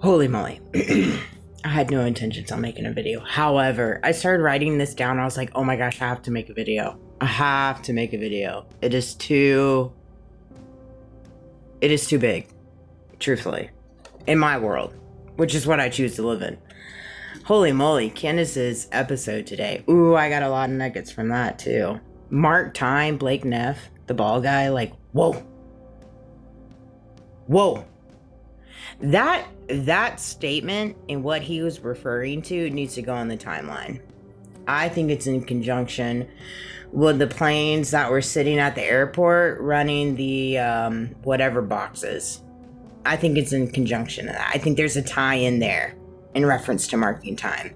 Holy moly. I had no intentions on making a video. However, I started writing this down. I was like, oh my gosh, I have to make a video. I have to make a video. It is too big, truthfully, in my world, which is what I choose to live in. Holy moly, Candace's episode today. Ooh, I got a lot of nuggets from that too. Mark Time, Blake Neff, the ball guy, like, whoa. That statement and what he was referring to needs to go on the timeline. I think it's in conjunction with the planes that were sitting at the airport running the whatever boxes. I think it's in conjunction of that. I think there's a tie in there in reference to marking time.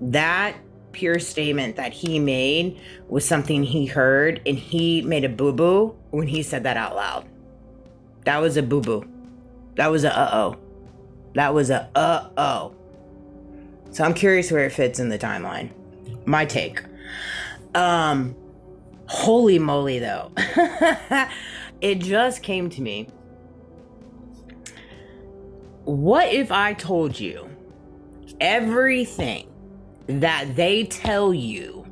That pure statement that he made was something he heard, and he made a boo-boo when he said that out loud. That was a boo-boo. That was a uh-oh. That was a uh-oh. So I'm curious where it fits in the timeline. My take. Holy moly, though. It just came to me. What if I told you everything that they tell you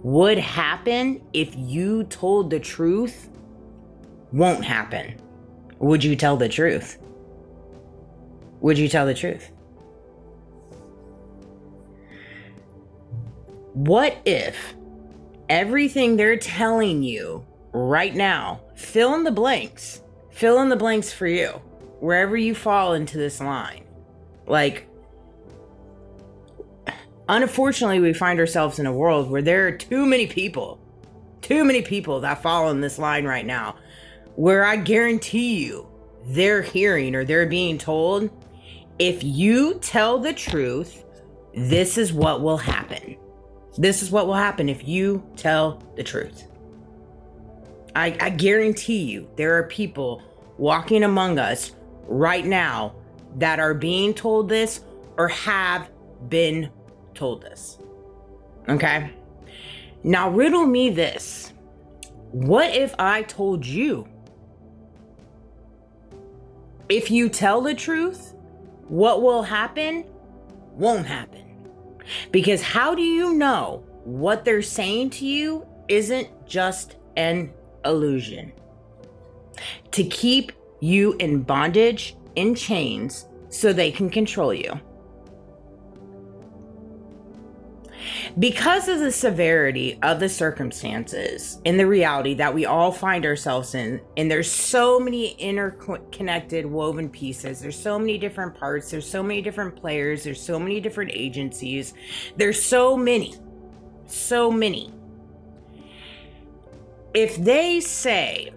would happen if you told the truth won't happen? Would you tell the truth? Would you tell the truth? What if everything they're telling you right now, fill in the blanks for you, wherever you fall into this line. Like, unfortunately, we find ourselves in a world where there are too many people that fall in this line right now, where I guarantee you they're hearing or they're being told, if you tell the truth, this is what will happen. This is what will happen if you tell the truth. I guarantee you there are people walking among us right now that are being told this or have been told this. Okay? Now riddle me this. What if I told you, if you tell the truth, what will happen won't happen? Because how do you know what they're saying to you isn't just an illusion? To keep you in bondage, in chains, so they can control you. Because of the severity of the circumstances and the reality that we all find ourselves in, and there's so many interconnected woven pieces, there's so many different parts, there's so many different players, there's so many different agencies, there's so many. If they say,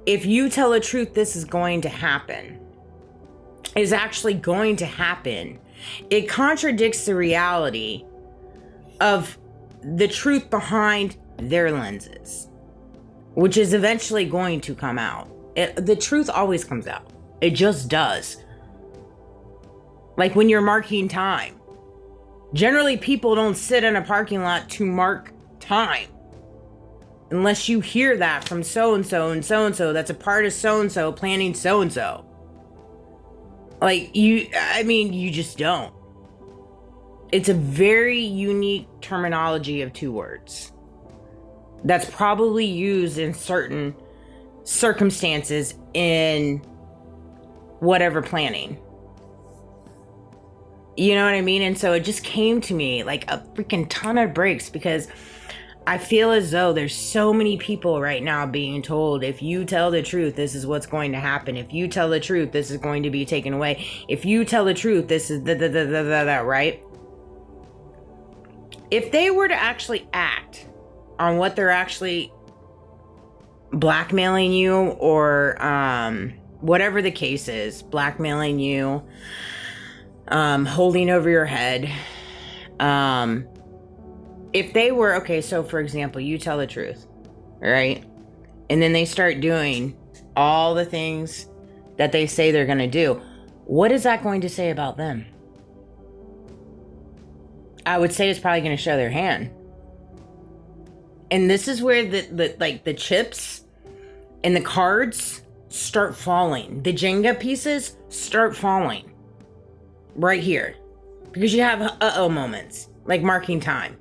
if you tell the truth, this is going to happen, is actually going to happen, it contradicts the reality of the truth behind their lenses, which is eventually going to come out. The truth always comes out. It just does. Like when you're marking time. Generally, people don't sit in a parking lot to mark time. Unless you hear that from so-and-so and so-and-so that's a part of so-and-so planning so-and-so. Like, you just don't. It's a very unique terminology of two words that's probably used in certain circumstances in whatever planning. You know what I mean? And so it just came to me like a freaking ton of breaks, because I feel as though there's so many people right now being told, if you tell the truth, this is what's going to happen. If you tell the truth, this is going to be taken away. If you tell the truth, this is that, right? If they were to actually act on what they're actually blackmailing you, or whatever the case is, blackmailing you, holding over your head, if they were, okay, so for example, you tell the truth, right? And then they start doing all the things that they say they're going to do. What is that going to say about them? I would say it's probably going to show their hand. And this is where the chips and the cards start falling. The Jenga pieces start falling right here, because you have uh-oh moments, like marking time.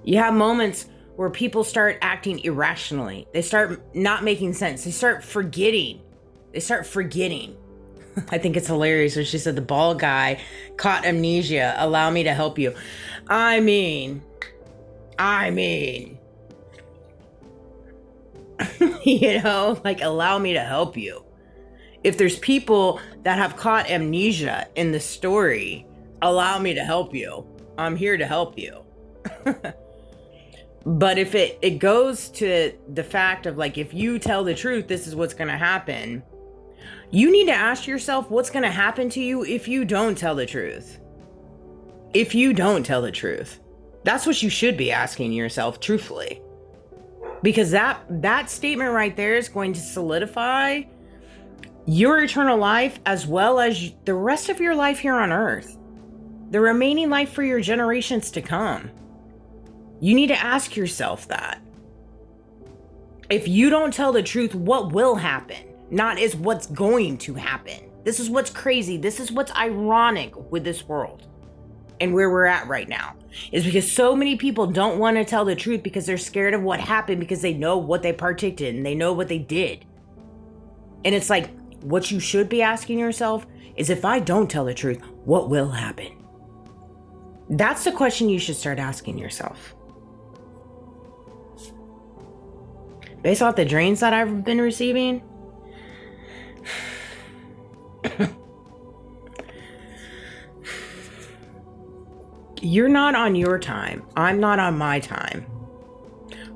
You have moments where people start acting irrationally. They start not making sense. They start forgetting. I think it's hilarious when she said the bald guy caught amnesia. Allow me to help you. I mean, you know, like, allow me to help you. If there's people that have caught amnesia in the story, allow me to help you. I'm here to help you. But if it goes to the fact of, like, if you tell the truth, this is what's going to happen. You need to ask yourself what's going to happen to you if you don't tell the truth. If you don't tell the truth. That's what you should be asking yourself, truthfully. Because that statement right there is going to solidify your eternal life, as well as the rest of your life here on earth. The remaining life for your generations to come. You need to ask yourself that. If you don't tell the truth, what will happen? Not is what's going to happen. This is what's crazy. This is what's ironic with this world and where we're at right now, is because so many people don't want to tell the truth because they're scared of what happened, because they know what they partook in and they know what they did. And it's like, what you should be asking yourself is, if I don't tell the truth, what will happen? That's the question you should start asking yourself. Based off the dreams that I've been receiving, you're not on your time. I'm not on my time.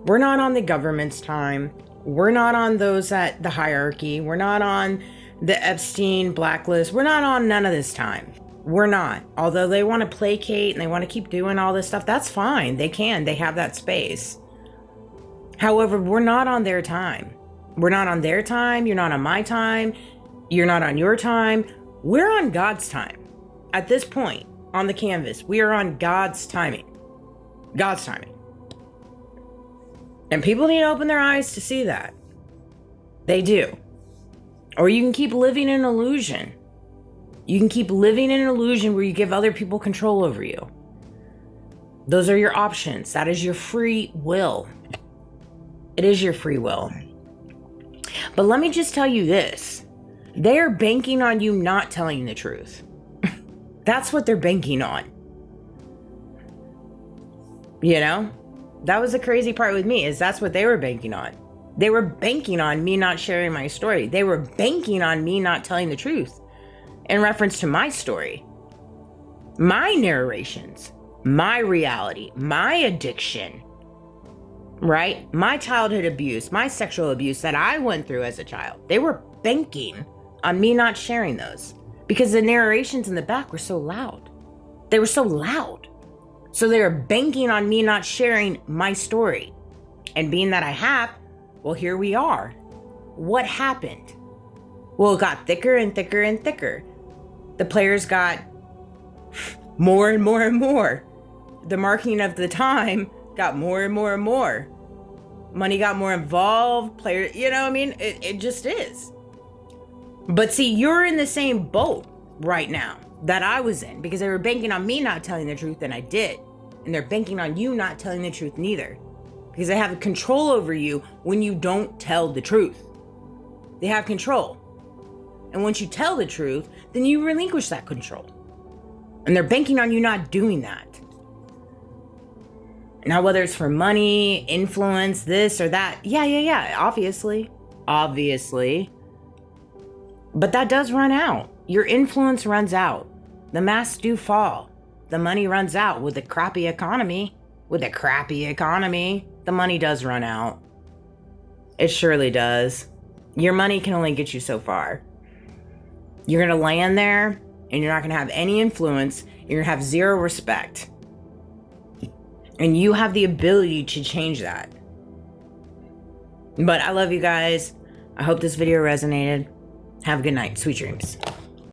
We're not on the government's time. We're not on those at the hierarchy. We're not on the Epstein blacklist. We're not on none of this time. We're not. Although they want to placate and they want to keep doing all this stuff, that's fine. They can. They have that space. However, we're not on their time. We're not on their time. You're not on my time. You're not on your time. We're on God's time. At this point on the canvas, we are on God's timing. God's timing. And people need to open their eyes to see that. They do. Or you can keep living in illusion. You can keep living in an illusion where you give other people control over you. Those are your options. That is your free will. It is your free will. But let me just tell you this. They are banking on you not telling the truth. That's what they're banking on. You know? That was the crazy part with me, is that's what they were banking on. They were banking on me not sharing my story. They were banking on me not telling the truth in reference to my story, my narrations, my reality, my addiction, right? My childhood abuse, my sexual abuse that I went through as a child. They were banking on me not sharing those because the narrations in the back were so loud. They were so loud. So they were banking on me not sharing my story. And being that I have, well, here we are. What happened? Well, it got thicker and thicker and thicker. The players got more and more and more. The marking of the time got more and more and more. Money got more involved. Players, you know what I mean? It just is. But see, you're in the same boat right now that I was in, because they were banking on me not telling the truth, and I did. And they're banking on you not telling the truth neither, because they have control over you when you don't tell the truth. They have control. And once you tell the truth, then you relinquish that control. And they're banking on you not doing that. Now, whether it's for money, influence, this or that. Yeah. Obviously. But that does run out. Your influence runs out. The masks do fall. The money runs out with the crappy economy. The money does run out. It surely does. Your money can only get you so far. You're going to land there and you're not going to have any influence. You're going to have zero respect. And you have the ability to change that. But I love you guys. I hope this video resonated. Have a good night. Sweet dreams.